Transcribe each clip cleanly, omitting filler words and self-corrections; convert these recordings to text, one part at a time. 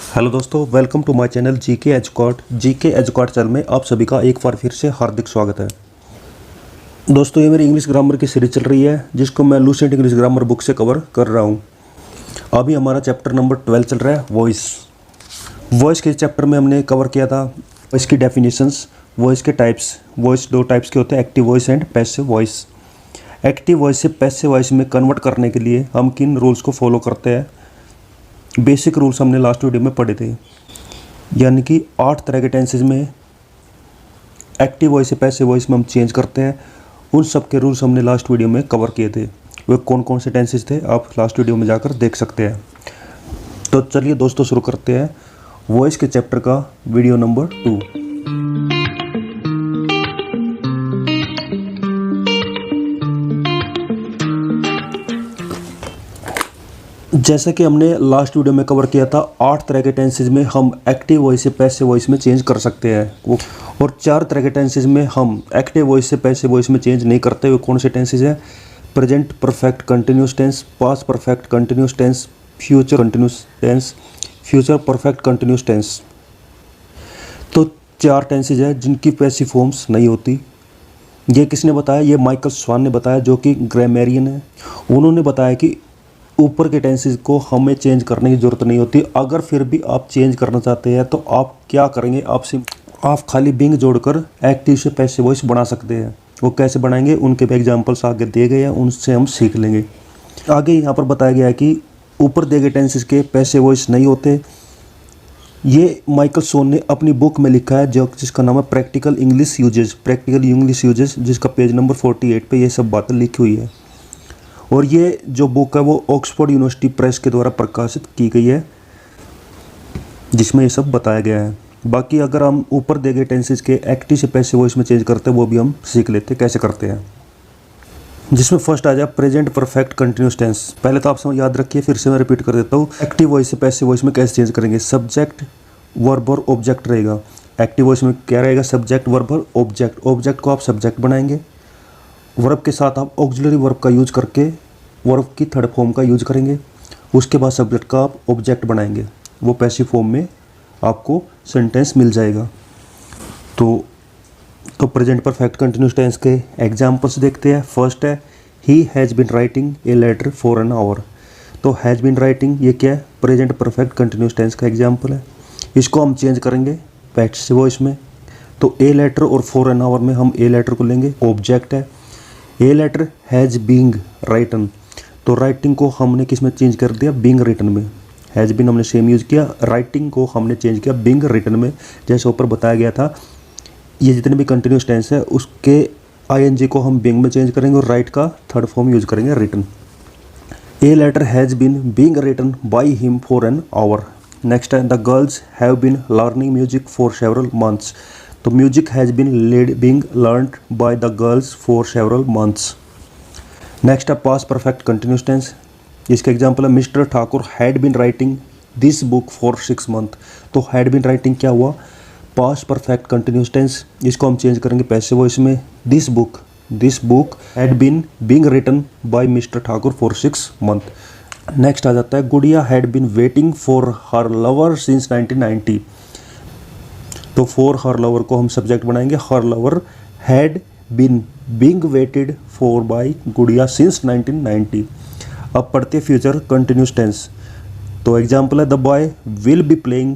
Hello दोस्तों, welcome to my channel GK educate channel में आप सभी का एक बार फिर से हार्दिक स्वागत है। दोस्तों, ये मेरी इंग्लिश ग्रामर की सीरीज चल रही है जिसको मैं लूसेंट इंग्लिश ग्रामर बुक से कवर कर रहा हूँ। अभी हमारा चैप्टर नंबर 12 चल रहा है, वॉइस के चैप्टर में हमने कवर किया था वॉइस की डेफिनेशंस, वॉइस के टाइप्स। वॉइस दो टाइप्स के होते हैं, active voice and passive voice. Active voice से पैसिव वॉइस में कन्वर्ट करने के लिए हम किन रूल्स को फॉलो करते हैं, बेसिक रूल्स हमने लास्ट वीडियो में पढ़े थे। यानी कि 8 तरह के टेंसेज में एक्टिव वॉइस से पैसिव वॉइस में हम चेंज करते हैं। उन सब के रूल्स हमने लास्ट वीडियो में कवर किए थे। वे कौन कौन से टेंसेज थे आप लास्ट वीडियो में जाकर देख सकते हैं। तो चलिए दोस्तों, शुरू करते हैं वॉइस के चैप्टर का वीडियो नंबर 2। जैसा कि हमने लास्ट वीडियो में कवर किया था, 8 तरह के टेंसेज में हम एक्टिव वॉइस से पैसिव वॉइस में चेंज कर सकते हैं, और 4 तरह के टेंसेज में हम एक्टिव वॉइस से पैसिव वॉइस में चेंज नहीं करते। वे कौन से टेंसेज हैं? Present perfect continuous tense, past perfect continuous tense, future continuous tense, future perfect continuous tense. तो 4 टेंसेज हैं जिनकी पैसिव फॉर्म्स नहीं होती। ये किसने बताया? ये माइकल स्वान ने बताया, जो कि ग्रामरियन है। उन्होंने बताया कि ऊपर के टेंसेज को हमें चेंज करने की ज़रूरत नहीं होती। अगर फिर भी आप चेंज करना चाहते हैं तो आप क्या करेंगे, आप खाली बिंग जोड़कर एक्टिव से पैसिव वॉइस बना सकते हैं। वो कैसे बनाएंगे, उनके भी एग्जांपल्स आगे दिए गए हैं, उनसे हम सीख लेंगे। आगे यहाँ पर बताया गया है कि ऊपर दिए गए टेंसेज के पैसिव वॉइस नहीं होते। ये माइकल सोन ने अपनी बुक में लिखा है, जिसका नाम है प्रैक्टिकल इंग्लिश यूजेज, जिसका पेज नंबर 48 पे ये सब बातें लिखी हुई है। और ये जो बुक है वो ऑक्सफोर्ड यूनिवर्सिटी प्रेस के द्वारा प्रकाशित की गई है, जिसमें ये सब बताया गया है। बाकी अगर हम ऊपर दिए गए टेंसेज के एक्टिव से पैसिव वॉइस में चेंज करते हैं, वो भी हम सीख लेते हैं कैसे करते हैं। जिसमें फर्स्ट आ जाए प्रेजेंट परफेक्ट कंटिन्यूस टेंस। पहले तो आप सब याद रखिए, फिर से मैं रिपीट कर देता हूँ। एक्टिव वॉइस से पैसिव वॉइस में कैसे चेंज करेंगे? सब्जेक्ट, वर्ब और ऑब्जेक्ट रहेगा। एक्टिव वॉइस में क्या रहेगा? सब्जेक्ट, वर्ब और ऑब्जेक्ट। ऑब्जेक्ट को आप सब्जेक्ट बनाएंगे, वर्ब के साथ आप ऑक्सिलरी वर्ब का यूज करके वर्ब की थर्ड फॉर्म का यूज करेंगे। उसके बाद सब्जेक्ट का आप ऑब्जेक्ट बनाएंगे, वो पैसिव फॉर्म में आपको सेंटेंस मिल जाएगा। तो प्रेजेंट परफेक्ट कंटिन्यूस टेंस के एग्जांपल्स देखते हैं। फर्स्ट है he has been writing a letter for an hour. तो हैज़ बीन राइटिंग, ये क्या है? प्रेजेंट परफेक्ट कंटिन्यूस टेंस का एग्जाम्पल है। इसको हम चेंज करेंगे पैसिव वॉइस में। तो ए लेटर और फॉर एन आवर में हम ए लेटर को लेंगे, ऑब्जेक्ट है। A letter has being written, तो राइटिंग को हमने किस में चेंज कर दिया? बीइंग रिटन में। हैज़ बीन हमने सेम यूज़ किया, राइटिंग को हमने चेंज किया बीइंग रिटन में, जैसे ऊपर बताया गया था। ये जितने भी कंटिन्यूस टेंस है उसके आईएनजी को हम बीइंग में चेंज करेंगे और राइट का थर्ड फॉर्म यूज़ करेंगे, written. A letter has been being written by him for an hour. Next है the girls have been learning music for several months. तो music has been being learned by the girls for several months. Next है past perfect continuous tense. इसका example है mister Thakur had been writing this book for 6 month. तो had been writing क्या हुआ? Past perfect continuous tense. इसको हम change करेंगे passive voice में। This book had been being written by mister Thakur for 6 month. Next आ जाता है Gudiya had been waiting for her lover since 1990। तो फॉर हर लवर को हम सब्जेक्ट बनाएंगे, her lover had been being waited for by Gudiya since 1990। अब पढ़ते future continuous tense. तो एग्जांपल है the boy will be playing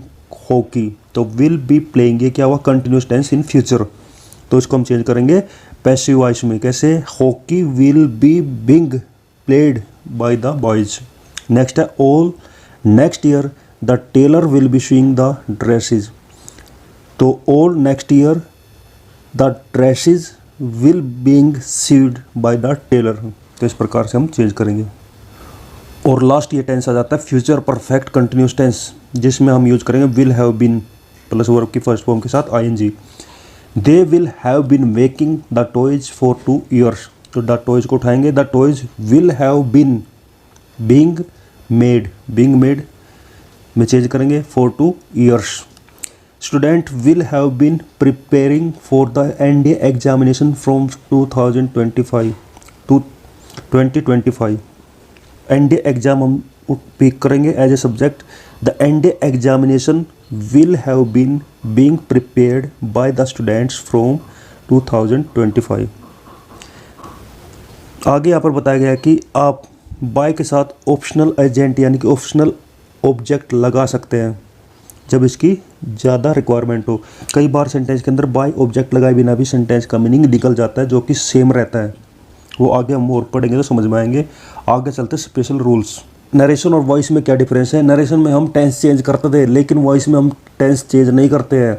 hockey. तो विल बी प्लेइंग, ये क्या हुआ? Continuous tense in future. तो इसको हम चेंज करेंगे पैसिव वॉइस में। कैसे? Hockey will be being played by the boys. Next है all next year the tailor will be sewing the dresses. तो all next year the dresses will being sewed by the tailor. तो इस प्रकार से हम change करेंगे। और last ये टेंस आ जाता है फ्यूचर परफेक्ट कंटिन्यूस टेंस, जिसमें हम यूज करेंगे will have been plus verb की फर्स्ट फॉर्म के साथ ING. They will have been making the toys for 2 years। तो द टॉयज को उठाएंगे, the toys will have been being made में चेंज करेंगे for 2 years। Student will have been preparing for the NDA examination from 2025 to 2025। NDA exam हम pick करेंगे as a subject. The end examination will have been being prepared by the students from 2025। आगे यहाँ पर बताया गया है कि आप बाय के साथ ऑप्शनल एजेंट यानी कि ऑप्शनल ऑब्जेक्ट लगा सकते हैं जब इसकी ज़्यादा रिक्वायरमेंट हो। कई बार सेंटेंस के अंदर बाय ऑब्जेक्ट लगाए बिना भी सेंटेंस का मीनिंग निकल जाता है जो कि सेम रहता है। वो आगे हम और पढ़ेंगे तो समझ में आएंगे। आगे चलते स्पेशल रूल्स। नरेशन और वॉइस में क्या डिफरेंस है? नरेशन में हम टेंस चेंज करते थे, लेकिन वॉइस में हम टेंस चेंज नहीं करते हैं।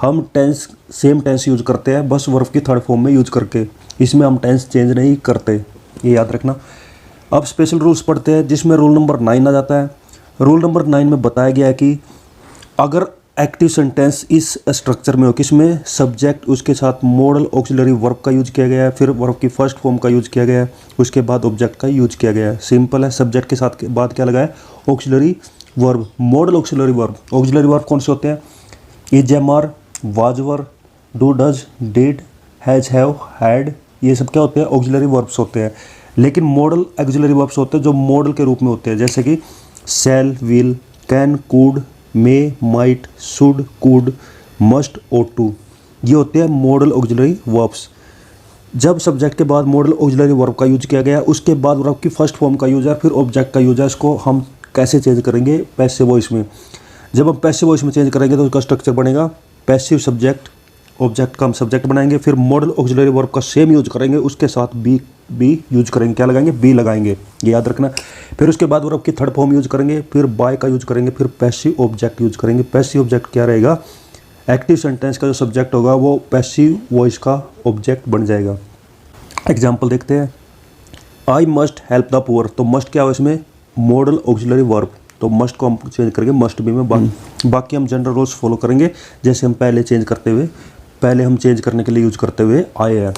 हम टेंस सेम टेंस यूज करते हैं, बस वर्ब की थर्ड फॉर्म में यूज करके। इसमें हम टेंस चेंज नहीं करते, ये याद रखना। अब स्पेशल रूल्स पढ़ते हैं जिसमें रूल नंबर 9 आ जाता है। रूल नंबर 9 में बताया गया है कि अगर एक्टिव सेंटेंस इस स्ट्रक्चर में हो, किसमें? सब्जेक्ट, उसके साथ मॉडल ऑक्सिलरी वर्ब का यूज किया गया है, फिर वर्ब की फर्स्ट फॉर्म का यूज किया गया है, उसके बाद ऑब्जेक्ट का यूज किया गया है। सिंपल है। सब्जेक्ट के साथ के बाद क्या लगा है? Auxiliary verb, modal auxiliary verb. Auxiliary verb कौन से होते हैं? Is, am, are, was, were, do, does, did, has, have, had, ये सब क्या होते हैं? ऑक्सिलरी वर्ब्स होते हैं। लेकिन मॉडल ऑक्सिलरी वर्ब्स होते हैं जो मॉडल के रूप में होते हैं, जैसे कि shall, will, can, could, may, might, should, could, must, ought to, ये होते हैं मॉडल ऑक्सिलरी वर्ब्स। जब सब्जेक्ट के बाद मॉडल ऑक्सिलरी वर्ब का यूज किया गया, उसके बाद वर्ब की फर्स्ट फॉर्म का यूज है, फिर ऑब्जेक्ट का यूज है। इसको हम कैसे चेंज करेंगे? पैसिव वॉइस में। जब हम पैसिव वॉइस में चेंज करेंगे तो उसका स्ट्रक्चर बनेगा पैसिव सब्जेक्ट, ऑब्जेक्ट का हम सब्जेक्ट बनाएंगे, फिर मॉडल ऑक्सिलरी वर्ब का सेम यूज करेंगे, उसके साथ बी यूज करेंगे। क्या लगाएंगे? बी लगाएंगे, ये याद रखना। फिर उसके बाद वर्ब की थर्ड फॉर्म यूज करेंगे, फिर बाय का यूज करेंगे, फिर पैसिव ऑब्जेक्ट यूज करेंगे। पैसिव ऑब्जेक्ट क्या रहेगा? एक्टिव सेंटेंस का जो सब्जेक्ट होगा वो पैसिव वॉइस का ऑब्जेक्ट बन जाएगा। एग्जाम्पल देखते हैं। I must help the poor, तो मस्ट क्या हो इसमें? मॉडल ऑक्सिलरी वर्ब, तो मस्ट को हम चेंज करेंगे मस्ट बी में। बाकी हम जनरल रूल्स फॉलो करेंगे जैसे हम पहले चेंज करते हुए, पहले हम चेंज करने के लिए यूज करते हुए आए हैं।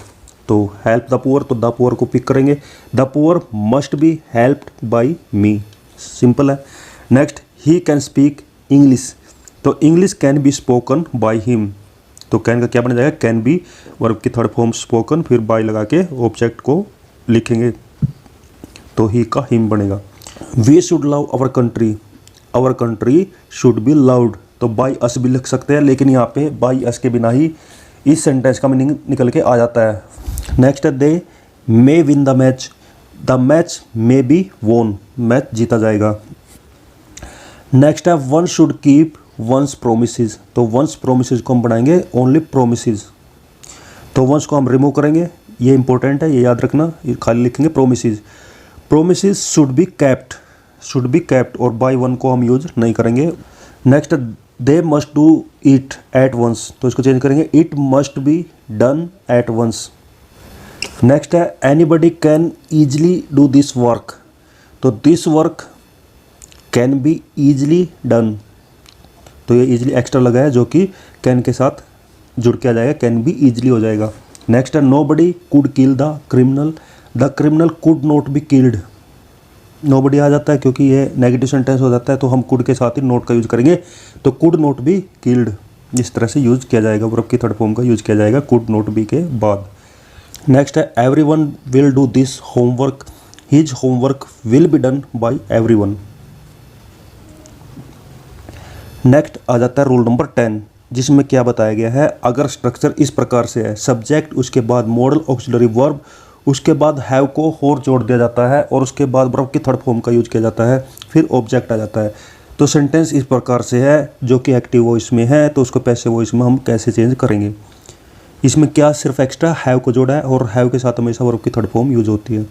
तो हेल्प द पुअर, तो द पुअर को पिक करेंगे। The poor must be helped by me, simple है। Next, he can speak English, तो English can be spoken by him, तो कैन का क्या बन जाएगा? कैन बी, वर्ब की थर्ड फॉर्म स्पोकन, फिर बाय लगा के ऑब्जेक्ट को लिखेंगे तो ही का हिम बनेगा। We should love our country should be loved, तो बाय अस भी लिख सकते हैं, लेकिन यहाँ पे बाय अस के बिना ही इस सेंटेंस का मीनिंग निकल के आ जाता है। नेक्स्ट है, they may win the match may be won, match जीता जाएगा। नेक्स्ट है, one should keep one's promises, तो वंस प्रोमिसेस को हम बनाएंगे ओनली प्रोमिसेस, तो वंस को हम रिमूव करेंगे, ये इंपॉर्टेंट है, ये याद रखना, ये खाली लिखेंगे promises. Promises should be kept और बाय वन को हम यूज नहीं करेंगे। Next, they must do it at once, तो इसको चेंज करेंगे, it must be done at once. Next है, anybody can easily do this work, तो this work can be easily done, तो ये ईजिली एक्स्ट्रा लगा है जो कि कैन के साथ जुड़ के आ जाएगा, कैन बी ईजिली हो जाएगा। नेक्स्ट है, nobody could kill the criminal could not be killed, nobody आ जाता है क्योंकि ये नेगेटिव सेंटेंस हो जाता है, तो हम कुड के साथ ही नोट का यूज करेंगे, तो कुड नॉट बी किल्ड इस तरह से यूज किया जाएगा, वर्ब की थर्ड फॉर्म का यूज किया जाएगा कुड नॉट बी के बाद। नेक्स्ट है, everyone will do this homework, his homework will be done by everyone. Next आ जाता है रूल नंबर 10, जिसमें क्या बताया गया है, अगर स्ट्रक्चर इस प्रकार से है, सब्जेक्ट, उसके बाद मॉडल ऑक्सिलरी वर्ब, उसके बाद हैव को और जोड़ दिया जाता है, और उसके बाद वर्ब की थर्ड फॉर्म का यूज किया जाता है, फिर ऑब्जेक्ट आ जाता है, तो सेंटेंस इस प्रकार से है जो कि एक्टिव वॉइस में है, तो उसको पैसिव वॉइस में हम कैसे चेंज करेंगे। इसमें क्या सिर्फ एक्स्ट्रा हैव को जोड़ा है, और हैव के साथ हमेशा वर्ब की थर्ड फॉर्म यूज होती है,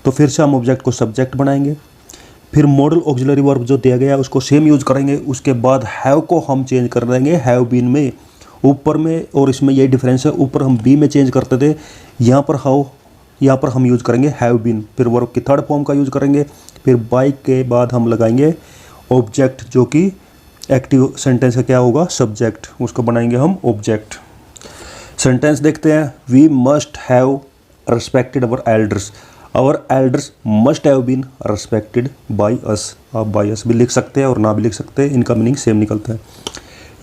तो फिर से हम ऑब्जेक्ट को सब्जेक्ट बनाएंगे, फिर मॉडल ऑक्सिलरी वर्ब जो दिया गया है उसको सेम यूज करेंगे, उसके बाद हैव को हम चेंज कर देंगे हैव बीन में, ऊपर में, और इसमें यही डिफरेंस है, ऊपर हम बी में चेंज करते थे, यहाँ पर हम यूज करेंगे हैव बीन, फिर वर्ब की थर्ड फॉर्म का यूज करेंगे, फिर बाय के बाद हम लगाएंगे ऑब्जेक्ट जो कि एक्टिव सेंटेंस का क्या होगा, सब्जेक्ट, उसको बनाएंगे हम ऑब्जेक्ट। सेंटेंस देखते हैं, we must have respected our elders must have been respected by us, आप बाय अस भी लिख सकते हैं और ना भी लिख सकते हैं, इनका मीनिंग सेम निकलता है।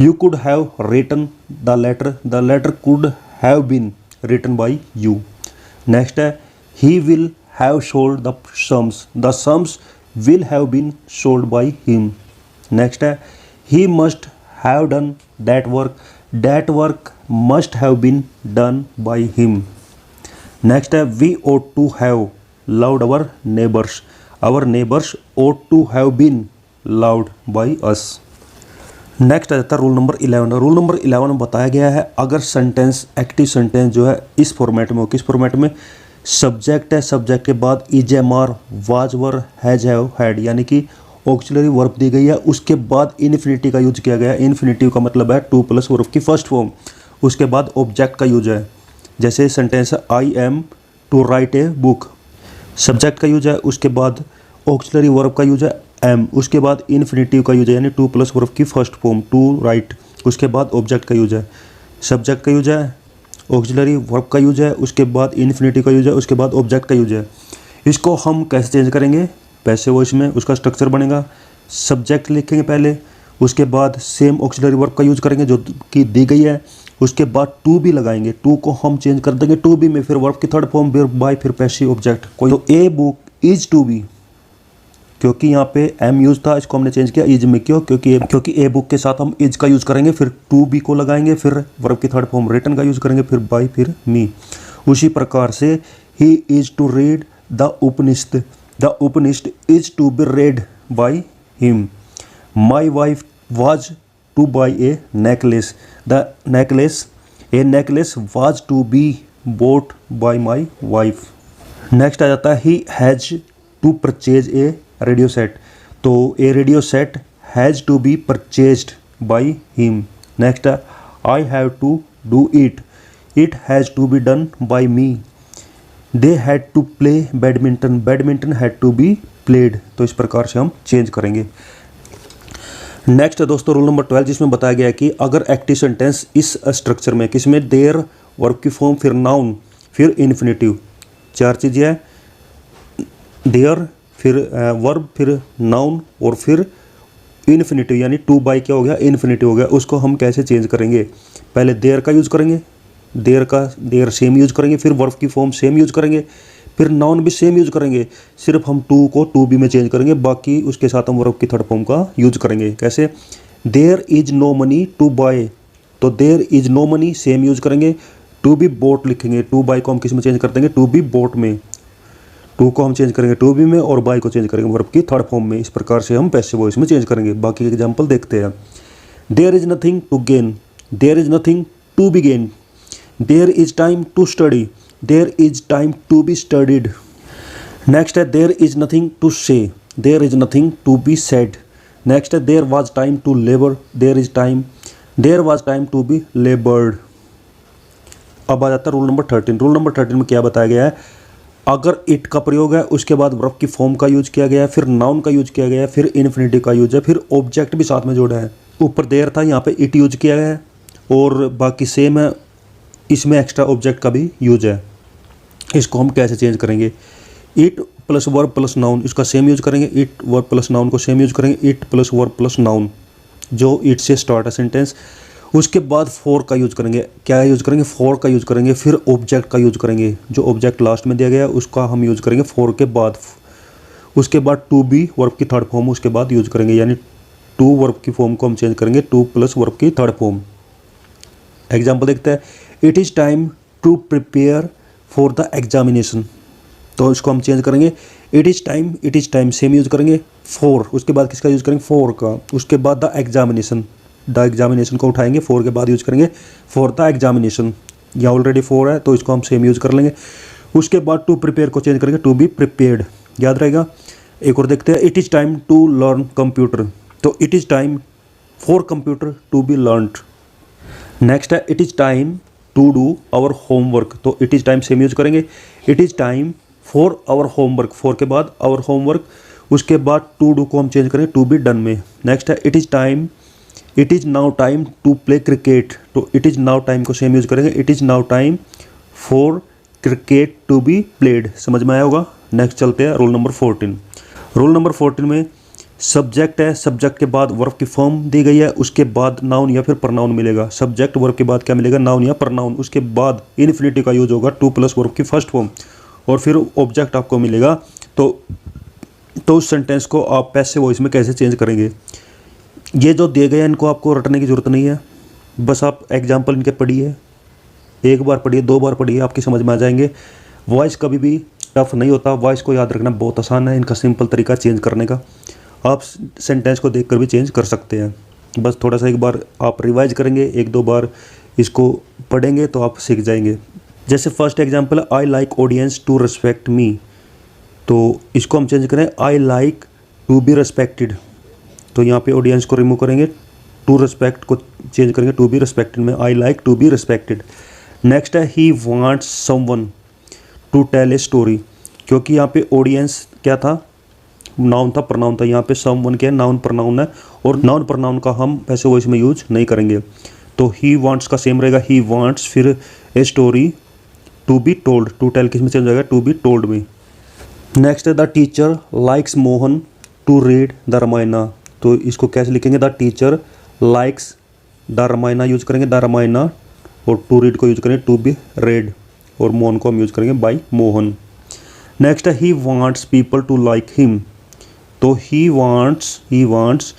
You could have written the letter could have been written by you. Next है, he will have sold the sums will have been sold by him. Next है he must have done that work must have been done by him. Next है we ought to have loved our neighbors ought to have been loved by us। Next आ जाता है rule number 11। Rule number 11 में बताया गया है अगर sentence active sentence जो है इस फॉर्मेट में हो, किस फॉर्मेट में, सब्जेक्ट है, सब्जेक्ट के बाद is am are was were has have had, यानी कि ऑक्सिलरी वर्ब दी गई है, उसके बाद इन्फिनिटी का यूज किया गया है। इन्फिनिटिव का मतलब है टू प्लस वर्ब की फर्स्ट फॉर्म, उसके बाद ऑब्जेक्ट का यूज है। जैसे सेंटेंस है I am to write a book, subject का यूज है, उसके बाद ऑक्सिलरी वर्ब का यूज है एम, उसके बाद इन्फिनिटिव का यूज है यानी टू प्लस वर्ब की फर्स्ट फॉर्म टू राइट, उसके बाद ऑब्जेक्ट का यूज है, सब्जेक्ट का यूज है, ऑक्सिलरी वर्ब का यूज है, उसके बाद इन्फिनिटिव का यूज है, उसके बाद ऑब्जेक्ट का यूज है। इसको हम कैसे चेंज करेंगे, पैसिव वॉइस में उसका स्ट्रक्चर बनेगा, सब्जेक्ट लिखेंगे पहले, उसके बाद सेम ऑक्सिलरी वर्ब का यूज करेंगे जो कि दी गई है, उसके बाद टू बी लगाएंगे, टू को हम चेंज कर देंगे टू बी में, फिर वर्ब की थर्ड फॉर्म, फिर बाय, फिर पैसिव ऑब्जेक्ट। कोई तो a book is to be, क्योंकि यहाँ पे एम यूज था इसको हमने चेंज किया इज में, क्योंकि ए बुक के साथ हम इज का यूज करेंगे, फिर टू बी को लगाएंगे, फिर वर्ब की थर्ड फॉर्म रिटन का यूज करेंगे, फिर बाय, फिर मी। उसी प्रकार से ही is to read the Upanishad is to be read by him. My wife was to buy a necklace, a necklace was to be bought by my wife. Next आ जाता है he has to purchase a radio set, तो a radio set has to be purchased by him. Next है I have to do it has to be done by me. They had to play badminton had to be played, तो इस प्रकार से हम change करेंगे। Next है दोस्तों rule number 12, जिसमें बताया गया है कि अगर एक्टिव सेंटेंस इस स्ट्रक्चर में, किसमें, देयर, वर्ब की फॉर्म, फिर नाउन, फिर इन्फिनिटिव, चार चीज़ें हैं, देयर, फिर वर्ब, फिर नाउन और फिर इन्फिनिटिव, यानी टू बाय क्या हो गया, इन्फिनिटिव हो गया। उसको हम कैसे चेंज करेंगे, पहले देयर का यूज करेंगे, देयर सेम यूज करेंगे, फिर वर्ब की फॉर्म सेम यूज करेंगे, फिर नाउन भी सेम यूज करेंगे, सिर्फ हम टू को टू बी में चेंज करेंगे, बाकी उसके साथ हम वर्ब की थर्ड फॉर्म का यूज करेंगे। कैसे, there is no money to buy, तो there is no money same use करेंगे, टू बी बोट लिखेंगे, टू बाय को हम किस में चेंज कर देंगे, टू बी बोट में, टू को हम चेंज करेंगे टू बी में और बाय को चेंज करेंगे वर्ब की थर्ड फॉर्म में। इस प्रकार से हम पैसिव वॉइस में चेंज करेंगे। बाकी एग्जाम्पल देखते हैं। There is nothing to gain, there is nothing to be gain, there is time to study, there is time to be studied. Next है there is nothing to say, there is nothing to be said. Next है there was time to labour, there was time to be laboured. अब आ जाता है rule number 13। Rule number 13 में क्या बताया गया है, अगर इट का प्रयोग है, उसके बाद वर्ब की फॉर्म का यूज किया गया है, फिर नाउन का यूज किया गया है, फिर इन्फिनिटिव का यूज है, फिर ऑब्जेक्ट भी साथ में जोड़ा है। ऊपर देयर था, यहाँ पे इट यूज किया गया है और बाकी सेम है, इसमें एक्स्ट्रा ऑब्जेक्ट का भी यूज है। इसको हम कैसे चेंज करेंगे, it plus verb plus noun, इसका सेम यूज करेंगे, इट वर्ब प्लस नाउन को सेम यूज करेंगे, it plus verb plus noun जो इट से स्टार्ट है सेंटेंस, उसके बाद फॉर का यूज करेंगे। क्या यूज करेंगे, फॉर का यूज करेंगे, फिर ऑब्जेक्ट का यूज करेंगे, जो ऑब्जेक्ट लास्ट में दिया गया है उसका हम यूज करेंगे फॉर के बाद, उसके बाद टू बी वर्ब की थर्ड फॉर्म उसके बाद यूज करेंगे, यानी टू वर्ब की फॉर्म को हम चेंज करेंगे टू प्लस वर्ब की थर्ड फॉर्म। एग्जाम्पल देखते हैं, it is time to prepare for the examination, तो इसको हम चेंज करेंगे, it is time same use करेंगे, फॉर उसके बाद किसका यूज करेंगे, फॉर का, उसके बाद द एग्जामिनेशन को उठाएंगे, फॉर के बाद यूज करेंगे फॉर द एग्जामिनेशन, या ऑलरेडी फॉर है तो इसको हम सेम यूज कर लेंगे। उसके बाद टू प्रिपेयर को चेंज करेंगे टू बी प्रिपेयर्ड, याद रहेगा। एक और देखते हैं, it is time to learn computer, तो it is time for computer to be learned. Next है, it is time to do our homework, तो it is time same use करेंगे, it is time for our homework, for के बाद our homework, उसके बाद to do को हम change करेंगे टू बी डन में। नेक्स्ट है, it is now time to play cricket, तो इट इज़ नाउ टाइम को सेम यूज करेंगे, it is now time for cricket to be played. समझ में आया होगा। नेक्स्ट चलते हैं रूल नंबर 14। रूल नंबर 14 में सब्जेक्ट है, सब्जेक्ट के बाद वर्ब की फॉर्म दी गई है, उसके बाद नाउन या फिर प्रनाउन मिलेगा। सब्जेक्ट वर्ब के बाद क्या मिलेगा, नाउन या प्रनाउन, उसके बाद इन्फिनिटिव का यूज होगा टू प्लस वर्ब की फर्स्ट फॉर्म, और फिर ऑब्जेक्ट आपको मिलेगा। तो तो उस सेंटेंस को आप पैसिव वॉइस में कैसे चेंज करेंगे। ये जो दिए गए हैं इनको आपको रटने की ज़रूरत नहीं है, बस आप एग्जाम्पल इनके पढ़िए, एक बार पढ़िए, 2 बार पढ़िए, आपकी समझ में आ जाएंगे। वॉइस कभी भी टफ नहीं होता, वॉइस को याद रखना बहुत आसान है, इनका सिंपल तरीका चेंज करने का। आप सेंटेंस को देखकर भी चेंज कर सकते हैं, बस थोड़ा सा एक बार आप रिवाइज करेंगे, 1-2 बार इसको पढ़ेंगे तो आप सीख जाएंगे। जैसे फर्स्ट एग्जांपल है, I like audience to respect me, तो इसको हम चेंज करें I like to be respected. तो यहाँ पे ऑडियंस को रिमूव करेंगे, टू रिस्पेक्ट को चेंज करेंगे टू बी रिस्पेक्टेड में, I like to be respected. Next है he wants someone to tell a story, क्योंकि यहाँ पे ऑडियंस क्या था, नाउन था, प्रनाउन था, यहाँ पे समवन क्या है, नाउन प्रनाउन है, और नाउन प्रनाउन का हम पैसिव वॉइस में यूज नहीं करेंगे। तो ही वांट्स का सेम रहेगा, ही वांट्स, फिर a story to be told, to tell किस में चेंज हो जाएगा, टू बी टोल्ड में। नेक्स्ट है the teacher likes Mohan to read the Ramayana, तो इसको कैसे लिखेंगे, the teacher likes the Ramayana use करेंगे, द रामायणा, और टू रीड को यूज करेंगे टू बी रेड, और मोहन को हम यूज करेंगे बाय मोहन। नेक्स्ट है he wants people to like him, तो he wants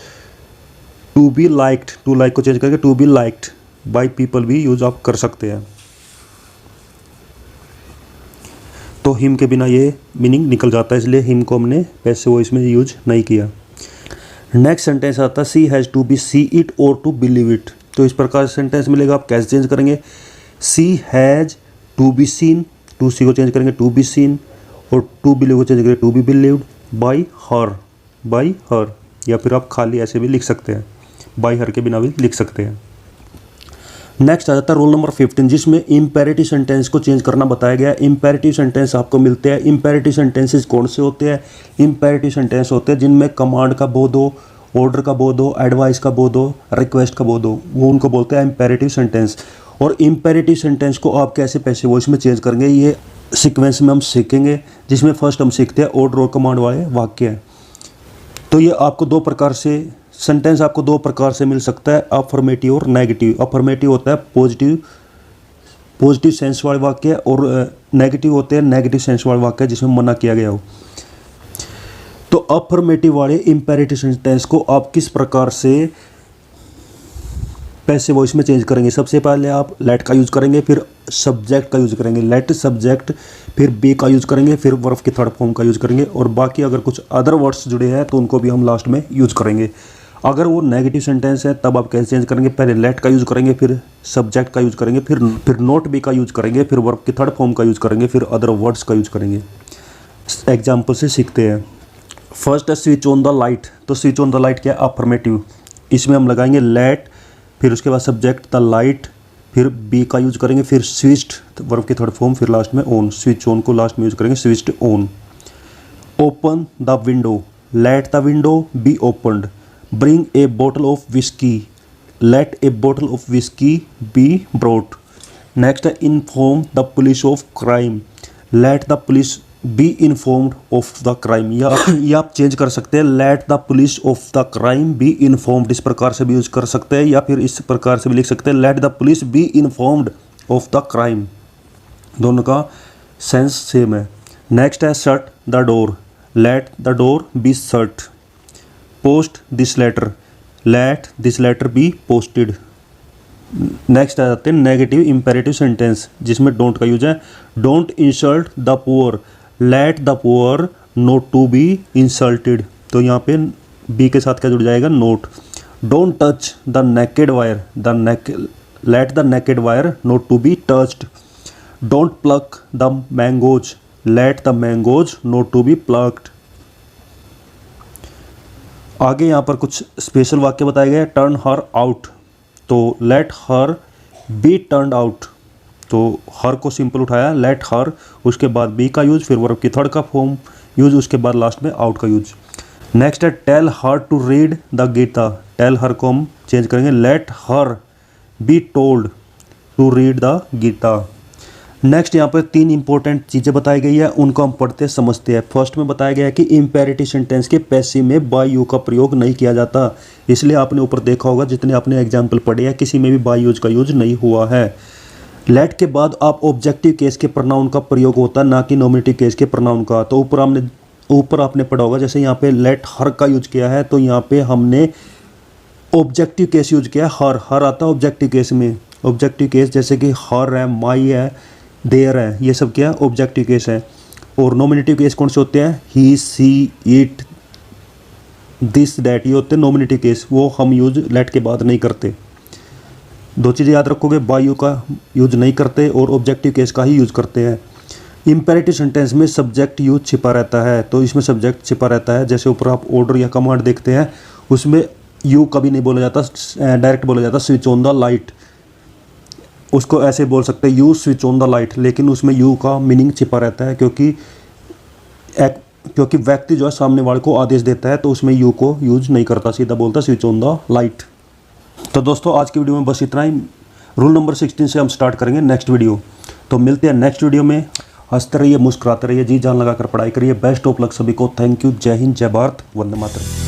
to be liked, to like को चेंज करके to be liked by people भी यूज आप कर सकते हैं। तो हिम के बिना ये मीनिंग निकल जाता है, इसलिए हिम को हमने पैसिव वॉइस में यूज नहीं किया। नेक्स्ट सेंटेंस आता है she has to be see it और टू बिलीव इट, तो इस प्रकार सेंटेंस मिलेगा, आप कैसे चेंज करेंगे, she has to be seen, to see को चेंज करेंगे टू बी सीन, और टू बिलीव को चेंज करेंगे to be believed by her, या फिर आप खाली ऐसे भी लिख सकते हैं, बाय हर के बिना भी लिख सकते हैं। नेक्स्ट आ जाता है रोल नंबर 15, जिसमें इम्पेरेटिव सेंटेंस को चेंज करना बताया गया है। इम्पेरेटिव सेंटेंस आपको मिलते हैं। इम्पेरेटिव सेंटेंसेस कौन से होते हैं, इम्पेरेटिव सेंटेंस होते हैं जिनमें कमांड का बोध हो, ऑर्डर का बोध हो, एडवाइस का बोध हो, रिक्वेस्ट का बोध हो, वो उनको बोलते हैं इम्पेरेटिव सेंटेंस। और इम्पेरेटिव सेंटेंस को आप कैसे पैसिव वॉइस में चेंज करेंगे, ये सीक्वेंस में हम सीखेंगे, जिसमें फर्स्ट हम सीखते हैं ऑर्डर और कमांड वाले वाक्य हैं। तो ये आपको 2 प्रकार से सेंटेंस आपको 2 प्रकार से मिल सकता है, अफर्मेटिव और नेगेटिव। अफर्मेटिव होता है पॉजिटिव सेंस वाले वाक्य, और नेगेटिव होते हैं नेगेटिव सेंस वाले वाक्य जिसमें मना किया गया हो। तो अफर्मेटिव वाले इंपेरेटिव सेंटेंस को आप किस प्रकार से पैसिव वॉइस में चेंज करेंगे। सबसे पहले आप लेट का यूज करेंगे, फिर सब्जेक्ट का यूज करेंगे, लेट सब्जेक्ट, फिर बी का यूज करेंगे, फिर वर्ब की थर्ड फॉर्म का यूज करेंगे, और बाकी अगर कुछ अदर वर्ड्स जुड़े हैं तो उनको भी हम लास्ट में यूज करेंगे। अगर वो नेगेटिव सेंटेंस है तब आप कैसे चेंज करेंगे, पहले लेट का यूज करेंगे, फिर सब्जेक्ट का यूज करेंगे, फिर नॉट बी का यूज करेंगे, फिर वर्ब की थर्ड फॉर्म का यूज करेंगे, फिर अदर वर्ड्स का यूज करेंगे। एग्जाम्पल से सीखते हैं। फर्स्ट है स्विच ऑन द लाइट, तो स्विच ऑन द लाइट क्या है, अफर्मेटिव, इसमें हम लगाएंगे लेट, फिर उसके बाद सब्जेक्ट द लाइट, फिर बी का यूज करेंगे, फिर स्विच्ड वर्ब की थर्ड फॉर्म, फिर लास्ट में ऑन, स्विच ऑन को लास्ट में यूज करेंगे, switched on. Open the window, let the window be opened. Bring a bottle of whisky, let a bottle of whisky be brought. Next है inform the police of crime, let the police be informed of the crime, या आप change कर सकते हैं, let the police of the crime be informed, इस प्रकार से भी यूज कर सकते हैं, या फिर इस प्रकार से भी लिख सकते हैं, let the police be informed of the crime. दोनों का सेंस सेम है। नेक्स्ट है shut the door, let the door be shut. Post this letter, let this letter be posted. Next आ जाते हैं नेगेटिव इंपेरेटिव सेंटेंस, जिसमें don't का use है। Don't insult the poor, let the poor not to be insulted, तो यहाँ पे be के साथ क्या जुड़ जाएगा, not. Don't touch the naked wire, let the naked wire not to be touched. Don't pluck the mangoes, let the mangoes not to be plucked. आगे यहाँ पर कुछ स्पेशल वाक्य बताए गए। टर्न हर आउट, तो let her be turned out, तो her को सिंपल उठाया, लेट हर, उसके बाद बी का यूज, फिर वर्ब की थर्ड का फॉर्म यूज, उसके बाद लास्ट में आउट का यूज। नेक्स्ट है tell her to read the Gita, tell her को हम चेंज करेंगे, let her be told to read the Gita. Next यहाँ पर 3 इंपॉर्टेंट चीज़ें बताई गई है, उनको हम पढ़ते समझते हैं। फर्स्ट में बताया गया है कि इंपेरेटिव सेंटेंस के पैसिव में बाय यू का प्रयोग नहीं किया जाता, इसलिए आपने ऊपर देखा होगा जितने आपने एग्जाम्पल पढ़े हैं किसी में भी बाय यूज का यूज नहीं हुआ है। लेट के बाद आप ऑब्जेक्टिव केस के प्रोनाउन का प्रयोग होता है, ना कि नॉमिनेटिव केस के प्रोनाउन का। तो ऊपर हमने ऊपर आपने पढ़ा होगा, जैसे यहाँ पे लेट हर का यूज किया है तो यहाँ पे हमने ऑब्जेक्टिव केस यूज किया है। हर आता है ऑब्जेक्टिव केस में। ऑब्जेक्टिव केस जैसे कि हर है, माई है, देयर है, ये सब क्या ऑब्जेक्टिव केस है। और नॉमिनेटिव केस कौन से होते हैं? ही, सी, इट, दिस, दैट, ये होते हैं नॉमिनेटिव केस। वो हम यूज लेट के बाद नहीं करते। दो चीज़ें याद रखोगे, बाय यू का यूज नहीं करते और ऑब्जेक्टिव केस का ही यूज करते हैं। इम्पेरेटिव सेंटेंस में सब्जेक्ट यूज छिपा रहता है, तो इसमें सब्जेक्ट छिपा रहता है। जैसे ऊपर आप ऑर्डर या कमांड देखते हैं, उसमें यू कभी नहीं बोला जाता, डायरेक्ट बोला जाता स्विच ऑन द लाइट। उसको ऐसे बोल सकते हैं you switch on the light, लेकिन उसमें यू का मीनिंग छिपा रहता है क्योंकि व्यक्ति जो है सामने वाले को आदेश देता है, तो उसमें यू को यूज नहीं करता, सीधा बोलता स्विच ऑन द लाइट। तो दोस्तों आज की वीडियो में बस इतना ही। रूल नंबर 16 से हम स्टार्ट करेंगे नेक्स्ट वीडियो। तो मिलते हैं नेक्स्ट वीडियो में। हंसते रहिए, मुस्कुराते रहिए, जी जान लगाकर पढ़ाई करिए। बेस्ट ऑफ लक सभी को। Thank you. जय हिंद, जय भारत, वंदे मातरम।